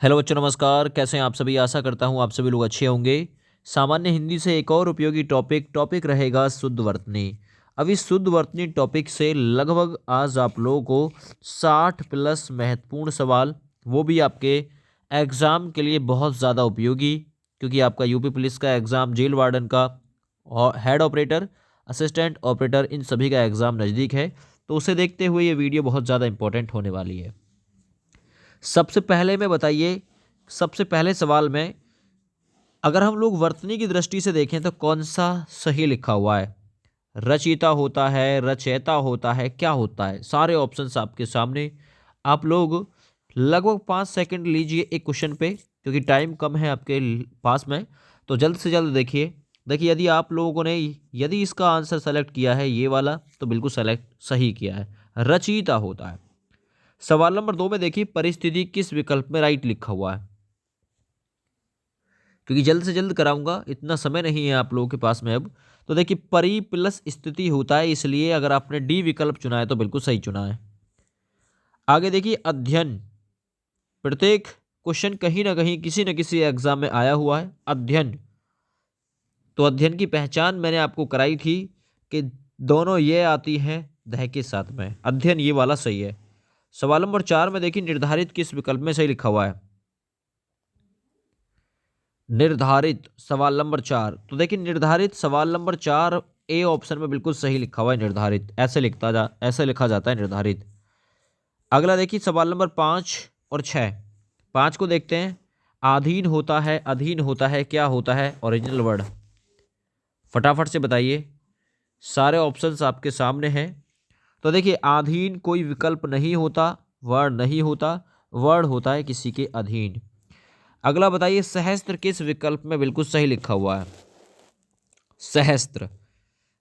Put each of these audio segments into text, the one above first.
Hello बच्चों, नमस्कार। कैसे हैं आप सभी? आशा करता हूँ आप सभी लोग अच्छे होंगे। सामान्य हिंदी से एक और उपयोगी टॉपिक रहेगा शुद्ध वर्तनी। अब इस शुद्ध वर्तनी टॉपिक से लगभग आज आप लोगों को 60 प्लस महत्वपूर्ण सवाल, वो भी आपके एग्ज़ाम के लिए बहुत ज़्यादा उपयोगी, क्योंकि आपका यूपी पुलिस का एग्ज़ाम, जेल वार्डन का, और हेड ऑपरेटर, असिस्टेंट ऑपरेटर, इन सभी का एग्ज़ाम नज़दीक है। तो उसे देखते हुए ये वीडियो बहुत ज़्यादा इंपॉर्टेंट होने वाली है। सबसे पहले में बताइए, सबसे पहले सवाल में अगर हम लोग वर्तनी की दृष्टि से देखें तो कौन सा सही लिखा हुआ है? रचयिता होता है, रचयिता होता है, क्या होता है? सारे ऑप्शंस आपके सामने। आप लोग लगभग 5 सेकंड लीजिए एक क्वेश्चन पे, क्योंकि टाइम कम है आपके पास में। तो जल्द से जल्द देखिए। देखिए, यदि आप लोगों ने यदि इसका आंसर सेलेक्ट किया है ये वाला, तो बिल्कुल सेलेक्ट सही किया है, रचयिता होता है। सवाल नंबर 2 में देखिए, परिस्थिति किस विकल्प में राइट लिखा हुआ है? क्योंकि जल्द से जल्द कराऊंगा, इतना समय नहीं है आप लोगों के पास में अब। तो देखिए, परि प्लस स्थिति होता है, इसलिए अगर आपने डी विकल्प चुना है तो बिल्कुल सही चुना है। आगे देखिए, अध्ययन। प्रत्येक क्वेश्चन कहीं ना कहीं किसी न किसी एग्जाम में आया हुआ है, अध्ययन। तो अध्ययन की पहचान मैंने आपको कराई थी कि दोनों ये आती हैं दह के साथ में, अध्ययन ये वाला सही है। सवाल नंबर 4 में देखिए, निर्धारित किस विकल्प में सही लिखा हुआ है? निर्धारित सवाल नंबर 4, तो देखिए निर्धारित सवाल नंबर 4 ए ऑप्शन में बिल्कुल सही लिखा हुआ है, निर्धारित। ऐसे लिखा जाता है, निर्धारित। अगला देखिए, सवाल नंबर 5 और 6। 5 को देखते हैं। अधीन होता है, अधीन होता है, क्या होता है? Original word. फटाफट से बताइए, सारे ऑप्शंस आपके सामने हैं। तो देखिए, अधीन कोई विकल्प नहीं होता, वर्ड नहीं होता, वर्ड होता है किसी के अधीन। अगला बताइए, सहस्त्र किस विकल्प में बिल्कुल सही लिखा हुआ है? सहस्त्र।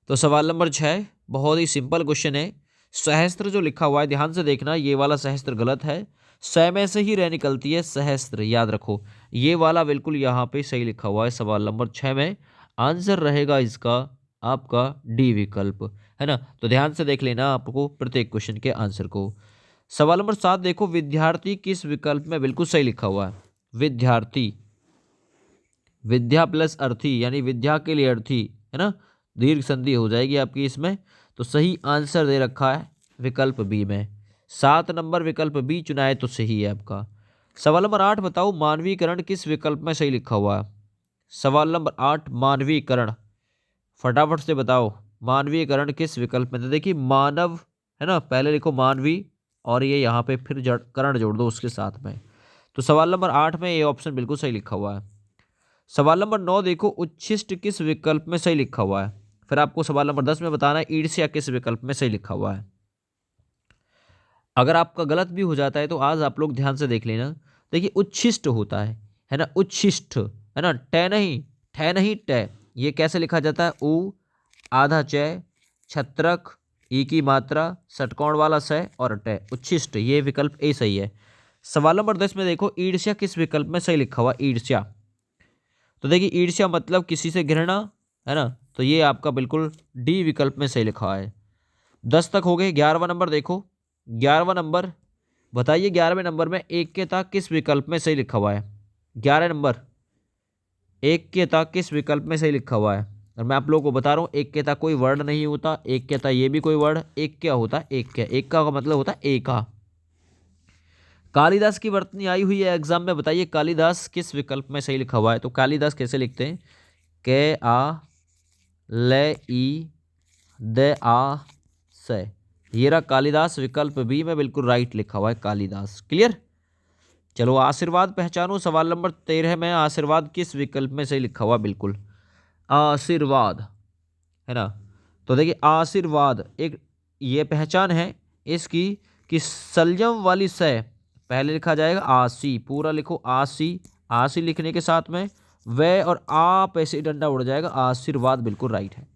तो सवाल नंबर 6 बहुत ही सिंपल क्वेश्चन है। सहस्त्र जो लिखा हुआ है, ध्यान से देखना, ये वाला सहस्त्र गलत है। स में से ही रह निकलती है, सहस्त्र, याद रखो। ये वाला बिल्कुल यहाँ पे सही लिखा हुआ है सवाल नंबर 6 में। आंसर रहेगा इसका आपका डी विकल्प, है ना। तो ध्यान से देख लेना आपको प्रत्येक क्वेश्चन के आंसर को। सवाल नंबर 7 देखो, विद्यार्थी किस विकल्प में बिल्कुल सही लिखा हुआ है? विद्यार्थी, विद्या प्लस अर्थी, यानी विद्या के लिए अर्थी, है ना। दीर्घ संधि हो जाएगी आपकी इसमें। तो सही आंसर दे रखा है विकल्प बी में। 7 नंबर विकल्प बी चुना है तो सही है आपका। सवाल नंबर 8 बताओ, मानवीकरण किस विकल्प में सही लिखा हुआ है? सवाल नंबर 8, मानवीकरण। फटाफट से बताओ, मानवीकरण किस विकल्प में? तो देखिए, मानव, है ना, पहले लिखो मानवी, और ये यहाँ पे फिर करण जोड़ दो उसके साथ में। तो सवाल नंबर 8 में ये ऑप्शन बिल्कुल सही लिखा हुआ है। सवाल नंबर 9 देखो, उच्छिष्ट किस विकल्प में सही लिखा हुआ है? फिर आपको सवाल नंबर 10 में बताना है, ईर्ष्या किस विकल्प में सही लिखा हुआ है। अगर आपका गलत भी हो जाता है तो आज आप लोग ध्यान से देख लेना। देखिए, उच्छिष्ट होता है ना, उच्छिष्ट, है ना, ट नहीं, ठ नहीं, ट। ये कैसे लिखा जाता है? उ, आधा च, छत्रक, ई की मात्रा, षटकोण वाला स और ट, उच्छिष्ट, ये विकल्प ए सही है। सवाल नंबर 10 में देखो, ईर्ष्या किस विकल्प में सही लिखा हुआ? ईर्ष्या। तो देखिए, ईर्ष्या मतलब किसी से घृणा, है ना। तो ये आपका बिल्कुल डी विकल्प में सही लिखा है। 10 तक हो गए। 11वां नंबर देखो, 11वां नंबर बताइए, 11वें नंबर में ऐक्यता किस विकल्प में सही लिखा हुआ है? 11 नंबर, ऐक्यता किस विकल्प में सही लिखा हुआ है? और मैं आप लोगों को बता रहा हूँ, ऐक्यता कोई वर्ड नहीं होता, ऐक्यता ये भी कोई वर्ड, ऐक्य होता है, ऐक्य, ऐक्य का मतलब होता है एका। कालिदास की वर्तनी आई हुई है एग्जाम में, बताइए कालिदास किस विकल्प में सही लिखा हुआ है? तो कालिदास कैसे लिखते हैं? के आ ले ई द आ से, ये रहा कालिदास, विकल्प बी में बिल्कुल राइट लिखा हुआ है कालिदास। क्लियर। चलो, आशीर्वाद पहचानो। सवाल नंबर 13 में, आशीर्वाद किस विकल्प में सही लिखा हुआ? बिल्कुल आशीर्वाद, है ना। तो देखिए, आशीर्वाद एक ये पहचान है इसकी कि संयम वाली से पहले लिखा जाएगा आसी, पूरा लिखो आसी। आसी लिखने के साथ में वे और आप ऐसे डंडा उड़ जाएगा, आशीर्वाद बिल्कुल राइट है।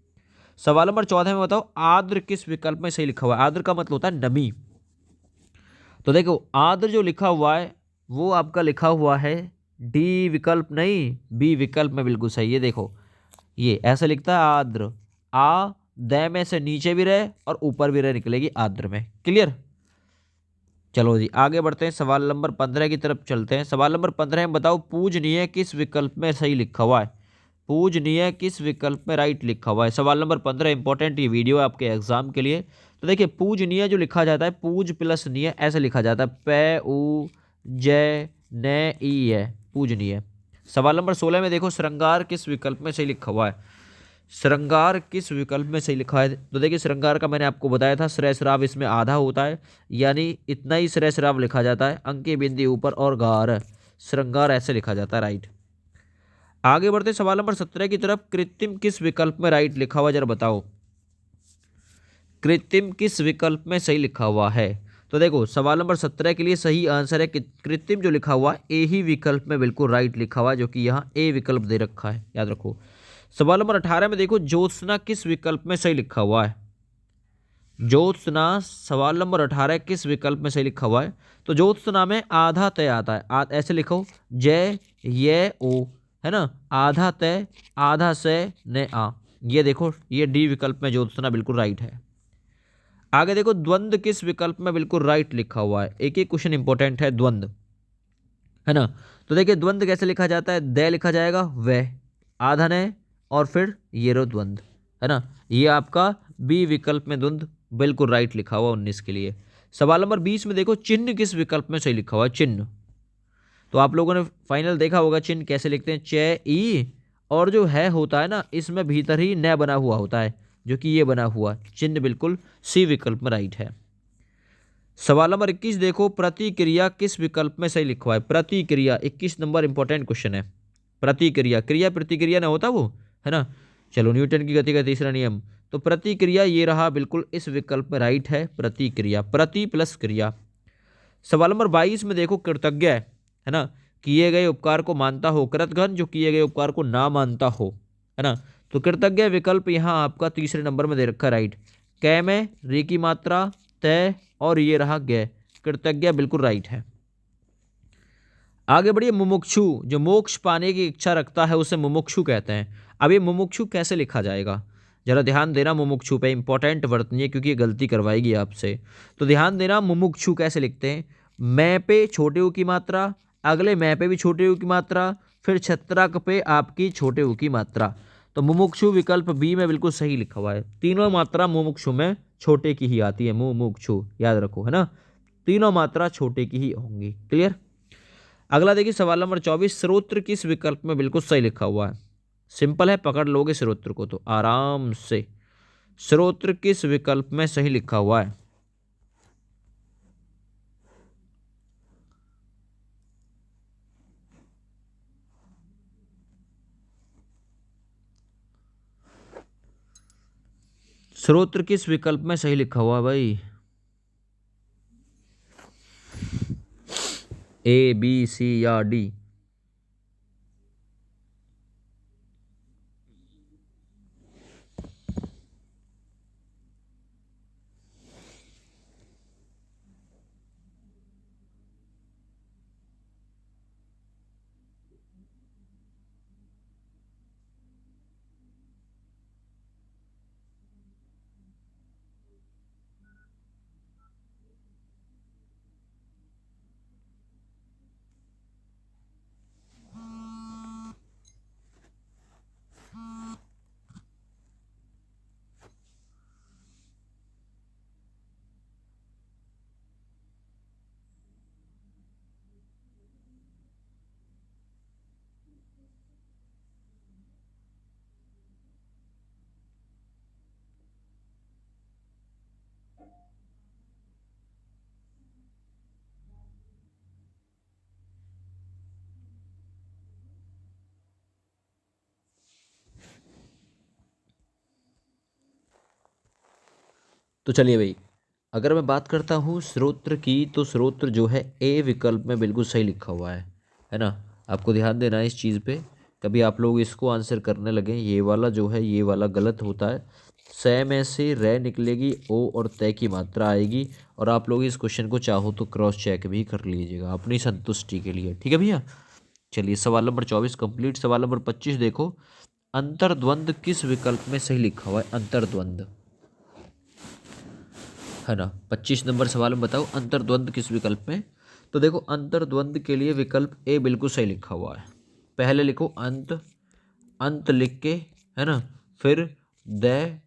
सवाल नंबर 14 में बताओ, आर्द्र किस विकल्प में सही लिखा हुआ है? आर्द्र का मतलब होता है नमी। तो देखो, आर्द्र जो लिखा हुआ है वो आपका लिखा हुआ है डी विकल्प नहीं, बी विकल्प में बिल्कुल सही है। देखो, ये ऐसे लिखता है आर्द्र, आ द में से नीचे भी रहे और ऊपर भी रहे निकलेगी आर्द्र में। क्लियर। चलो जी आगे बढ़ते हैं, सवाल नंबर 15 की तरफ चलते हैं। सवाल नंबर 15 में बताओ पूजनीय किस विकल्प में सही लिखा हुआ है। पूजनीय किस विकल्प में राइट लिखा हुआ है। सवाल नंबर 15 इंपॉर्टेंट, ये वीडियो है आपके एग्जाम के लिए। तो देखिए पूजनीय जो लिखा जाता है, पूज प्लस निय ऐसे लिखा जाता है, पे उ जय न ई है, पूजनीय। सवाल नंबर 16 में देखो श्रृंगार किस विकल्प में सही लिखा हुआ है। श्रृंगार किस विकल्प में सही लिखा है। तो देखिए श्रृंगार का मैंने आपको बताया था, श्रेयश्राव इसमें आधा होता है, यानी इतना ही श्रेयश्राव लिखा जाता है, अंके बिंदी ऊपर और गार, श्रृंगार ऐसे लिखा जाता है, राइट। आगे बढ़ते सवाल नंबर 17 की तरफ। कृत्रिम किस विकल्प में राइट लिखा हुआ, जरा बताओ। कृत्रिम किस विकल्प में सही लिखा हुआ है। तो देखो सवाल नंबर 17 के लिए सही आंसर है कि कृत्रिम जो लिखा हुआ है ए ही विकल्प में बिल्कुल राइट लिखा हुआ है, जो कि यहाँ ए विकल्प दे रखा है, याद रखो। सवाल नंबर 18 में देखो ज्योत्सना किस विकल्प में सही लिखा हुआ है। ज्योत्सना सवाल नंबर 18 किस विकल्प में सही लिखा हुआ है। तो ज्योत्सना में आधा तय आता है, ऐसे लिखो जय ये ओ, है ना, आधा तय आधा से ने आ, ये देखो ये डी विकल्प में ज्योत्सना बिल्कुल राइट है। आगे देखो द्वंद्व किस विकल्प में बिल्कुल राइट लिखा हुआ है। एक एक क्वेश्चन इंपॉर्टेंट है, द्वंद्व, है ना। तो देखिए द्वंद्व कैसे लिखा जाता है, दे लिखा जाएगा वह, आधा ने और फिर ये रो द्वंद्व, है ना। ये आपका बी विकल्प में द्वंद्व बिल्कुल राइट लिखा हुआ 19 के लिए। सवाल नंबर 20 में देखो चिन्ह किस विकल्प में सही लिखा हुआ है। चिन्ह तो आप लोगों ने फाइनल देखा होगा, चिन्ह कैसे लिखते हैं, चे ई और जो है होता है ना, इसमें भीतर ही न बना हुआ होता है, जो कि ये बना हुआ चिन्ह बिल्कुल सी विकल्प में राइट है। सवाल नंबर 21 देखो प्रतिक्रिया किस विकल्प में सही लिखा हुआ है। प्रतिक्रिया 21 नंबर इंपॉर्टेंट क्वेश्चन है। प्रतिक्रिया क्रिया प्रतिक्रिया ना होता वो, है ना। चलो न्यूटन की गति का तीसरा नियम, तो प्रतिक्रिया ये रहा बिल्कुल इस विकल्प में राइट है, प्रतिक्रिया, प्रति प्लस क्रिया। सवाल नंबर 22 में देखो कृतज्ञ, है ना, किए गए उपकार को मानता हो, कृतघ्न जो किए गए उपकार को ना मानता हो, है ना। तो कृतज्ञ विकल्प यहाँ आपका तीसरे नंबर में दे रखा राइट। कै में रे की मात्रा, तय और ये रहा गे, कृतज्ञ बिल्कुल राइट है। आगे बढ़िए मुमुक्षु, जो मोक्ष पाने की इच्छा रखता है उसे मुमुक्षु कहते हैं। अब ये मुमुक्षु कैसे लिखा जाएगा, जरा ध्यान देना, मुमुक्षु पे इंपॉर्टेंट वर्तनी है क्योंकि ये गलती करवाएगी आपसे। तो ध्यान देना मुमुक्षु कैसे लिखते हैं, मैं पे छोटे ऊ की मात्रा, अगले मैं पे भी छोटे ऊ की मात्रा, फिर छत्रक पे आपकी छोटे ऊ की मात्रा। तो मुमुक्षु विकल्प बी में बिल्कुल सही लिखा हुआ है, तीनों मात्रा मुमुक्षु में छोटे की ही आती है, मुमुक्षु याद रखो, है ना, तीनों मात्रा छोटे की ही होंगी, क्लियर। अगला देखिए सवाल नंबर 24, स्रोत्र किस विकल्प में बिल्कुल सही लिखा हुआ है। सिंपल है, पकड़ लोगे स्रोत्र को तो आराम से। स्रोत्र किस विकल्प में सही लिखा हुआ है। स्रोत्र किस विकल्प में सही लिखा हुआ है भाई, ए बी सी या डी। तो चलिए भाई, अगर मैं बात करता हूँ स्रोत्र की, तो स्रोत्र जो है ए विकल्प में बिल्कुल सही लिखा हुआ है ना। आपको ध्यान देना है इस चीज़ पे, कभी आप लोग इसको आंसर करने लगे ये वाला जो है ये वाला गलत होता है। से में से रे निकलेगी, ओ और तय की मात्रा आएगी, और आप लोग इस क्वेश्चन को चाहो तो क्रॉस चेक भी कर लीजिएगा अपनी संतुष्टि के लिए, ठीक है भैया। चलिए सवाल नंबर 24 कंप्लीट। सवाल नंबर 25 देखो, अंतर्द्वंद किस विकल्प में सही लिखा हुआ है। अंतर्द्वंद, है ना। 25 नंबर सवाल में बताओ अंतर्द्वंद किस विकल्प में। तो देखो अंतर्द्वंद के लिए विकल्प ए बिल्कुल सही लिखा हुआ है। पहले लिखो अंत, अंत लिख के, है ना, फिर द,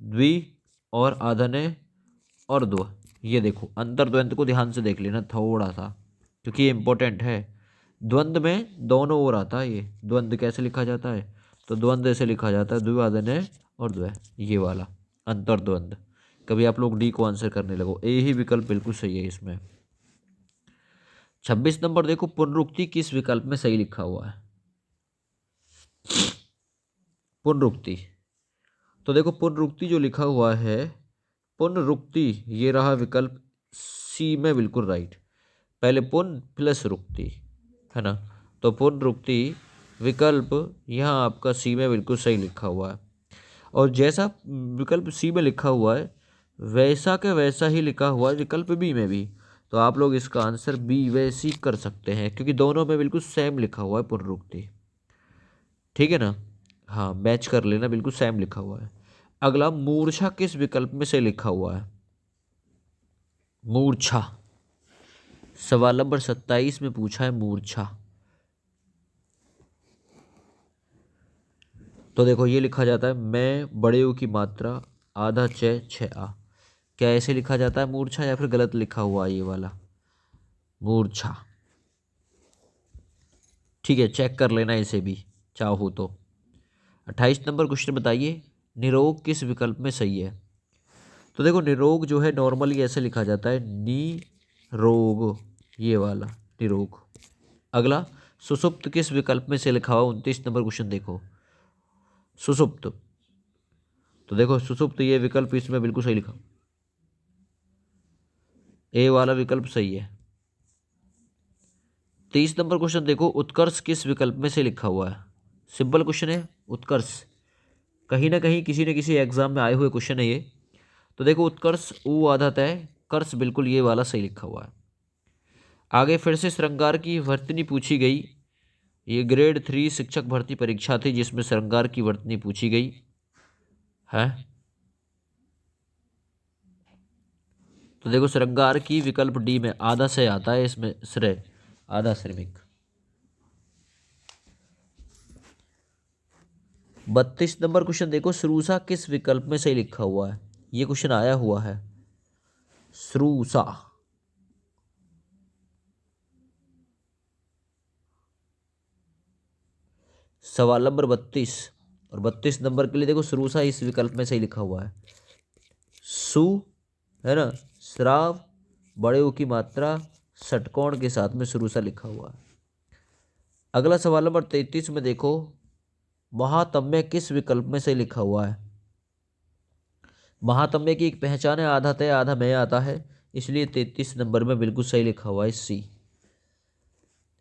द्वि और आधने और द्व। ये देखो अंतर्द्वंद को ध्यान से देख लेना थोड़ा सा, क्योंकि ये इंपॉर्टेंट है। द्वंद में दोनों ओर आता है। ये द्वंद कैसे लिखा जाता है, तो द्वंद ऐसे लिखा जाता है द्विआधन्य और द्वय, ये वाला अंतर्द्वंद। कभी आप लोग डी को आंसर करने लगो, ए ही विकल्प बिल्कुल सही है इसमें। 26 नंबर देखो पुनरुक्ति किस विकल्प में सही लिखा हुआ है। पुनरुक्ति, तो देखो पुनरुक्ति जो लिखा हुआ है, पुनरुक्ति ये रहा विकल्प सी में बिल्कुल राइट। पहले पुन प्लस रुक्ति, है ना, तो पुनरुक्ति विकल्प यहाँ आपका सी में बिल्कुल सही लिखा हुआ है। और जैसा विकल्प सी में लिखा हुआ है वैसा के वैसा ही लिखा हुआ है विकल्प बी में भी। तो आप लोग इसका आंसर बी व सी कर सकते हैं, क्योंकि दोनों में बिल्कुल सेम लिखा हुआ है पुनरुक्ति। ठीक है ना, हाँ मैच कर लेना, बिल्कुल सेम लिखा हुआ है। अगला मूर्छा किस विकल्प में से लिखा हुआ है। मूर्छा सवाल नंबर 27 में पूछा है मूर्छा। तो देखो ये लिखा जाता है मैं बड़े यू की मात्रा आधा च छ आ। क्या ऐसे लिखा जाता है मूर्छा, या फिर गलत लिखा हुआ है ये वाला मूर्छा। ठीक है चेक कर लेना इसे भी चाहो तो। 28 नंबर क्वेश्चन बताइए निरोग किस विकल्प में सही है। तो देखो निरोग जो है नॉर्मली ऐसे लिखा जाता है नी रोग, ये वाला निरोग। अगला सुषुप्त किस विकल्प में से लिखा हुआ। 29 नंबर क्वेश्चन देखो सुषुप्त, तो देखो सुषुप्त ये विकल्प इसमें बिल्कुल सही लिखा, ए वाला विकल्प सही है। 30 नंबर क्वेश्चन देखो उत्कर्ष किस विकल्प में से लिखा हुआ है। सिंपल क्वेश्चन है उत्कर्ष, कहीं ना कहीं किसी न किसी एग्जाम में आए हुए क्वेश्चन है ये। तो देखो उत्कर्ष ऊ आधा तय कर्ष, बिल्कुल ये वाला सही लिखा हुआ है। आगे फिर से श्रृंगार की वर्तनी पूछी गई। ये ग्रेड 3 शिक्षक भर्ती परीक्षा थी जिसमें श्रृंगार की वर्तनी पूछी गई है। तो देखो श्रृंगार की विकल्प डी में आधा से आता है, इसमें श्रेय आधा श्रमिक। 32 नंबर क्वेश्चन देखो श्रूषा किस विकल्प में सही लिखा हुआ है। ये क्वेश्चन आया हुआ है श्रूषा। सवाल नंबर 32 और 32 नंबर के लिए देखो श्रूषा इस विकल्प में सही लिखा हुआ है सु, है ना, श्राव बड़े ऊ की मात्रा षटकोण के साथ में श्रूषा लिखा हुआ है। अगला सवाल नंबर 33 में देखो महातम्य किस विकल्प में सही लिखा हुआ है। महातम्य की एक पहचान है आधा तय आधा मैं आता है, इसलिए 33 नंबर में बिल्कुल सही लिखा हुआ है सी।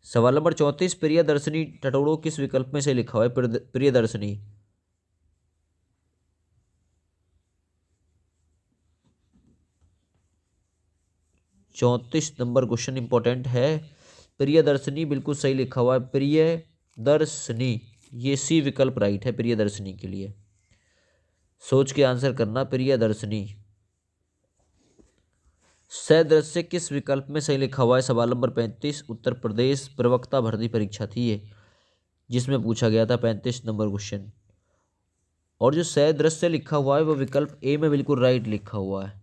सवाल नंबर 34 प्रियदर्शनी टटोड़ो किस विकल्प में से लिखा हुआ है। प्रियदर्शनी, चौंतीस नंबर क्वेश्चन इंपॉर्टेंट है। प्रियदर्शनी बिल्कुल सही लिखा हुआ है प्रियदर्शनी, ये सी विकल्प राइट है प्रियदर्शनी के लिए। सोच के आंसर करना प्रियदर्शनी। सदृश्य किस विकल्प में सही लिखा हुआ है। सवाल नंबर 35 उत्तर प्रदेश प्रवक्ता भर्ती परीक्षा थी ये, जिसमें पूछा गया था 35 नंबर क्वेश्चन। और जो सदृश्य लिखा हुआ है वो विकल्प ए में बिल्कुल राइट लिखा हुआ है,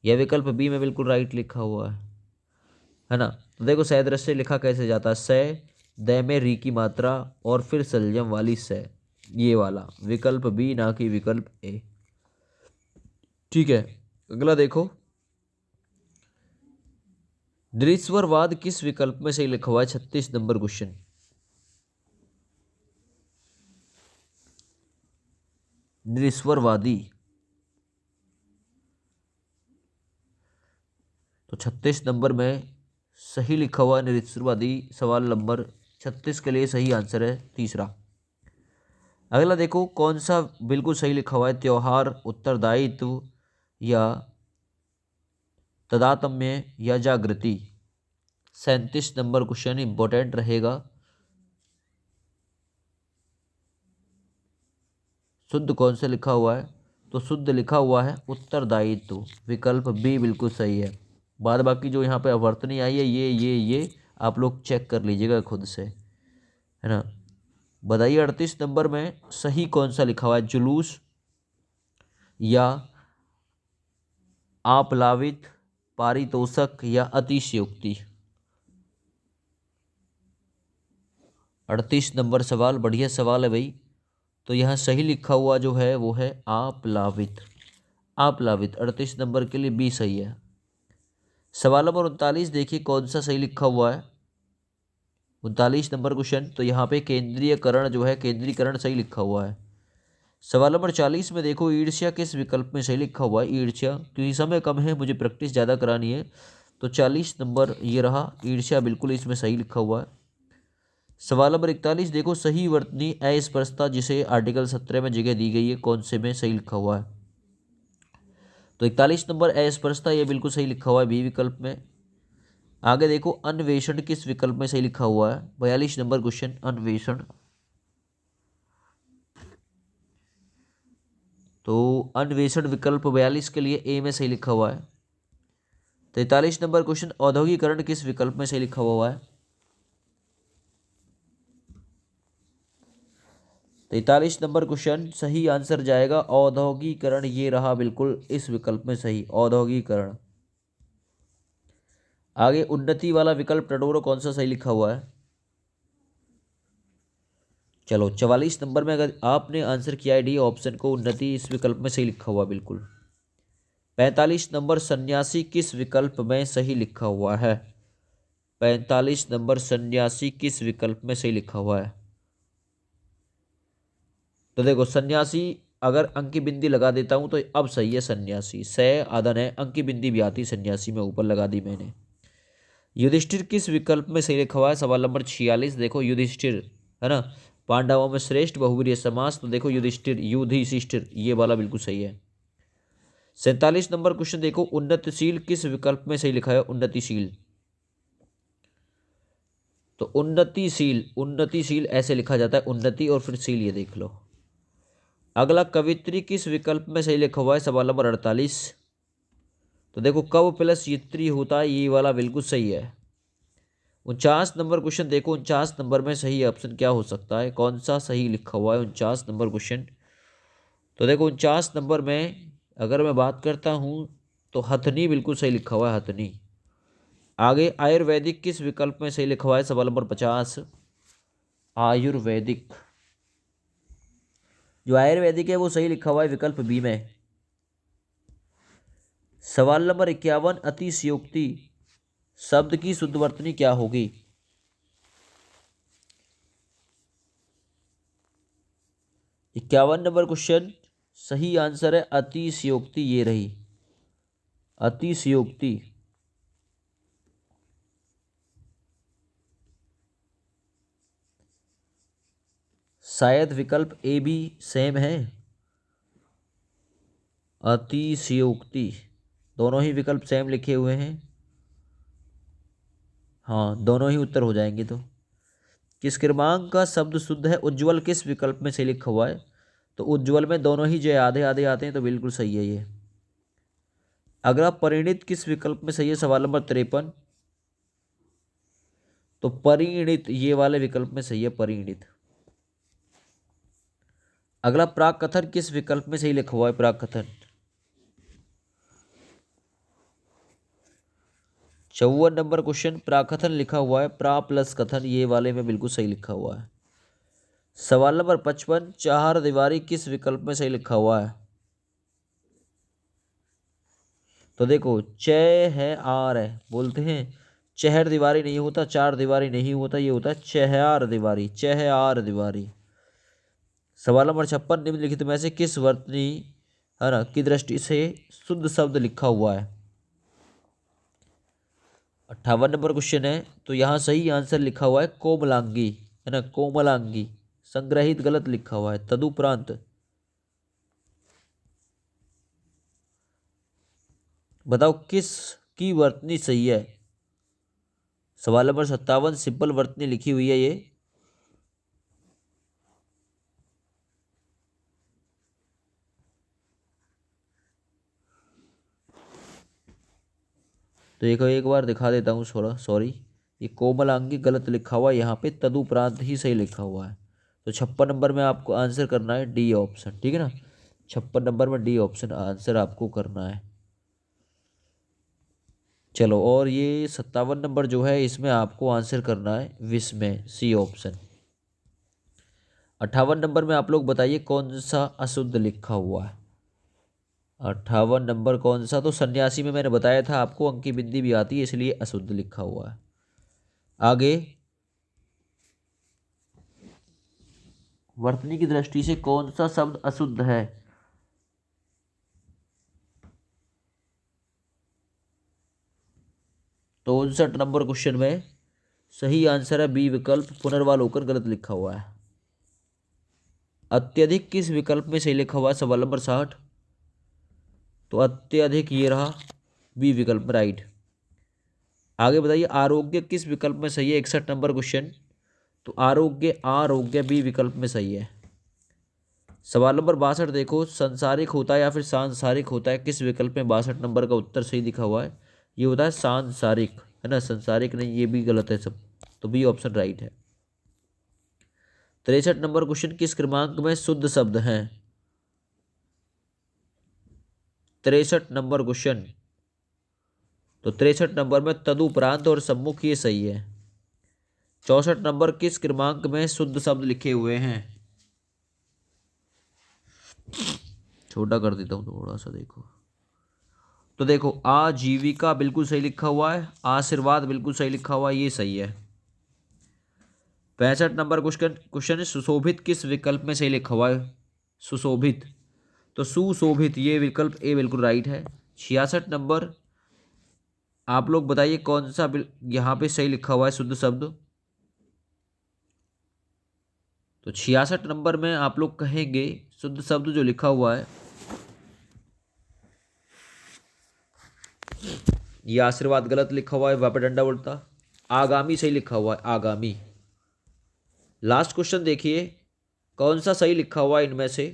यह विकल्प बी में बिल्कुल राइट लिखा हुआ है ना। तो देखो सदृश्य लिखा कैसे जाता है स द में री की मात्रा और फिर सलजम वाली स, ये वाला विकल्प बी ना कि विकल्प ए। ठीक है अगला देखो निरीश्वरवाद किस विकल्प में सही लिखा हुआ है। 36 नंबर क्वेश्चन निरीश्वरवादी, तो 36 नंबर में सही लिखा हुआ निरीश्वरवादी। सवाल नंबर 36 के लिए सही आंसर है तीसरा। अगला देखो कौन सा बिल्कुल सही लिखा हुआ है त्योहार उत्तरदायित्व या तदात्म्य या जागृति। 37 नंबर क्वेश्चन इंपॉर्टेंट रहेगा। शुद्ध कौन सा लिखा हुआ है तो शुद्ध लिखा हुआ है उत्तरदायित्व, विकल्प बी बिल्कुल सही है। बाद बाकी जो यहाँ पे अवर्तनी आई है ये आप लोग चेक कर लीजिएगा खुद से, है ना। बताइए 38 नंबर में सही कौन सा लिखा हुआ है, जुलूस या आप्लावित, पारितोषक या अतिशयोक्ति। 38 नंबर सवाल बढ़िया सवाल है भाई। तो यहाँ सही लिखा हुआ जो है वो है आप्लावित। आप्लावित 38 नंबर के लिए बी सही है। सवाल नंबर 39 देखिए कौन सा सही लिखा हुआ है। 39 नंबर क्वेश्चन, तो यहाँ पे केंद्रीयकरण जो है, केंद्रीकरण सही लिखा हुआ है। सवाल नंबर 40 में देखो ईर्ष्या किस विकल्प में सही लिखा हुआ है। ईर्ष्या, क्योंकि समय कम है मुझे प्रैक्टिस ज़्यादा करानी है, तो 40 नंबर ये रहा, ईर्ष्या बिल्कुल इसमें सही लिखा हुआ है। सवाल नंबर 41 देखो सही वर्तनी अस्पृश्यता जिसे आर्टिकल 17 में जगह दी गई है, कौन से में सही लिखा हुआ है। तो 41 नंबर अस्पृश्यता ये बिल्कुल सही लिखा हुआ है बी विकल्प में। आगे देखो अन्वेषण किस विकल्प में सही लिखा हुआ है। 42 नंबर क्वेश्चन अन्वेषण, तो अन्वेषण विकल्प 42 के लिए ए में सही लिखा हुआ है। 43 नंबर क्वेश्चन औद्योगिकरण किस विकल्प में सही लिखा हुआ है। 43 नंबर क्वेश्चन सही आंसर जाएगा औद्योगिकरण, ये रहा बिल्कुल इस विकल्प में सही, औद्योगिकरण। आगे उन्नति वाला विकल्प टटोरो कौन सा सही लिखा हुआ है। चलो 44 नंबर में अगर आपने आंसर किया है डी ऑप्शन को, उन्नति इस विकल्प में सही लिखा हुआ बिल्कुल। 45 नंबर सन्यासी किस विकल्प में सही लिखा हुआ है। 45 नंबर सन्यासी किस विकल्प में सही लिखा हुआ है। तो देखो सन्यासी अगर अंकी बिंदी लगा देता हूं तो अब सही है, सन्यासी से आदन है, अंकी बिंदी भी आती सन्यासी में, ऊपर लगा दी मैंने। युधिष्ठिर किस विकल्प में सही लिखा हुआ है। सवाल नंबर 46 देखो युधिष्ठिर, है ना, पांडवों में श्रेष्ठ बहुवीर्य समास, तो देखो युधिष्ठिर, युधिष्ठिर ये वाला बिल्कुल सही है। 47 नंबर क्वेश्चन देखो उन्नतिशील किस विकल्प में सही लिखा है। उन्नतिशील, तो उन्नतिशील, उन्नतिशील ऐसे लिखा जाता है, उन्नति और फिर शील, ये देख लो। अगला कवित्री किस विकल्प में सही लिखा हुआ है। सवाल नंबर 48, तो देखो कव प्लस यित्री होता है, ये वाला बिल्कुल सही है। 49 नंबर क्वेश्चन देखो 49 नंबर में सही ऑप्शन क्या हो सकता है, कौन सा सही लिखा हुआ है 49 नंबर क्वेश्चन। तो देखो 49 नंबर में अगर मैं बात करता हूँ तो हथनी बिल्कुल सही लिखा हुआ है, हथनी। आगे आयुर्वेदिक किस विकल्प में सही लिखा हुआ है। सवाल नंबर 50, आयुर्वेदिक, जो आयुर्वेदिक है वो सही लिखा हुआ है विकल्प बी में। सवाल नंबर 51, अतिशयोक्ति शब्द की शुद्ध वर्तनी क्या होगी। 51 नंबर क्वेश्चन सही आंसर है अतिशयोक्ति, ये रही अतिशयोक्ति। शायद विकल्प ए भी सेम है, अतिशयोक्ति, दोनों ही विकल्प सेम लिखे हुए हैं। हाँ दोनों ही उत्तर हो जाएंगे। तो किस क्रमांक का शब्द शुद्ध है। उज्ज्वल किस विकल्प में सही लिखा हुआ है। तो उज्ज्वल में दोनों ही जो आधे आधे आते हैं, तो बिल्कुल सही है ये। अगला परिणित किस विकल्प में सही है। सवाल नंबर 53, तो परिणित ये वाले विकल्प में सही है, परिणित। अगला प्राक कथन किस विकल्प में सही लिखा हुआ है। प्राक कथन, 54 नंबर क्वेश्चन प्राकथन लिखा हुआ है, प्रा प्लस कथन ये वाले में बिल्कुल सही लिखा हुआ है। सवाल नंबर 55, चार दीवारी किस विकल्प में सही लिखा हुआ है। तो देखो च है आर है, बोलते हैं चहर दीवारी नहीं होता, चार दीवारी नहीं होता, ये होता है चहयार दीवारी, चहयार दीवारी। सवाल नंबर 56, निम्नलिखित में से किस वर्तनी, है ना, की दृष्टि से शुद्ध शब्द लिखा हुआ है। 58 नंबर क्वेश्चन है, तो यहाँ सही आंसर लिखा हुआ है कोमलांगी, है ना, कोमलांगी। संग्रहित गलत लिखा हुआ है तदुपरांत। बताओ किस की वर्तनी सही है। सवाल नंबर 57 सिंपल वर्तनी लिखी हुई है ये। तो एक बार दिखा देता हूँ, थोड़ा सॉरी, ये कोमलांगी गलत लिखा हुआ है यहाँ पे, तदुपरांत ही सही लिखा हुआ है। तो 56 नंबर में आपको आंसर करना है डी ऑप्शन, ठीक है ना। 56 नंबर में डी ऑप्शन आंसर आपको करना है। चलो, और ये 57 नंबर जो है इसमें आपको आंसर करना है विस्मय, सी ऑप्शन। 58 नंबर में आप लोग बताइए कौन सा अशुद्ध लिखा हुआ है। 58 नंबर कौन सा, तो सन्यासी में मैंने बताया था आपको अंकी बिंदी भी आती है, इसलिए अशुद्ध लिखा हुआ है। आगे, वर्तनी की दृष्टि से कौन सा शब्द अशुद्ध है। तो 59 नंबर क्वेश्चन में सही आंसर है बी विकल्प, पुनर्वालोकन गलत लिखा हुआ है। अत्यधिक किस विकल्प में सही लिखा हुआ है, सवाल नंबर 60। तो अत्यधिक ये रहा बी विकल्प में राइट। आगे बताइए आरोग्य किस विकल्प में सही है, 61 नंबर क्वेश्चन। तो आरोग्य बी विकल्प में सही है। सवाल नंबर 62 देखो, संसारिक होता है या फिर सांसारिक होता है, किस विकल्प में 62 नंबर का उत्तर सही दिखा हुआ है। ये होता है सांसारिक, है ना, संसारिक नहीं, ये भी गलत है सब। तो बी ऑप्शन राइट है। 63 नंबर क्वेश्चन, किस क्रमांक में शुद्ध शब्द हैं। 63 नंबर क्वेश्चन, तो 63 नंबर में तदुपरांत और सम्मुख ये सही है। 64 नंबर, किस क्रमांक में शुद्ध शब्द लिखे हुए हैं। छोटा कर देता हूं थोड़ा सा, देखो। तो देखो, आजीविका बिल्कुल सही लिखा हुआ है, आशीर्वाद बिल्कुल सही लिखा हुआ है, ये सही है। 65 नंबर क्वेश्चन है, सुशोभित किस विकल्प में सही लिखा हुआ है। सुशोभित, तो सुशोभित ये विकल्प ए बिल्कुल राइट है। 66 नंबर, आप लोग बताइए कौन सा यहाँ पे सही लिखा हुआ है शुद्ध शब्द। तो 66 नंबर में आप लोग कहेंगे शुद्ध शब्द जो लिखा हुआ है, ये आशीर्वाद गलत लिखा हुआ है, वहां पे डंडा उल्टा। आगामी सही लिखा हुआ है, आगामी। लास्ट क्वेश्चन देखिए, कौन सा सही लिखा हुआ है इनमें से।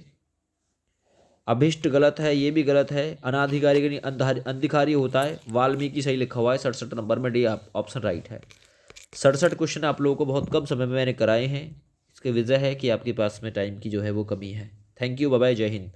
अभिष्ट गलत है, ये भी गलत है। अनाधिकारी अंधिकारी होता है, वाल्मीकि सही लिखा हुआ है। 67 नंबर में डी ऑप्शन राइट है। 67 क्वेश्चन आप लोगों को बहुत कम समय में मैंने कराए हैं। इसकी वजह है कि आपके पास में टाइम की जो है वो कमी है। थैंक यू, बाय बाय, जय हिंद।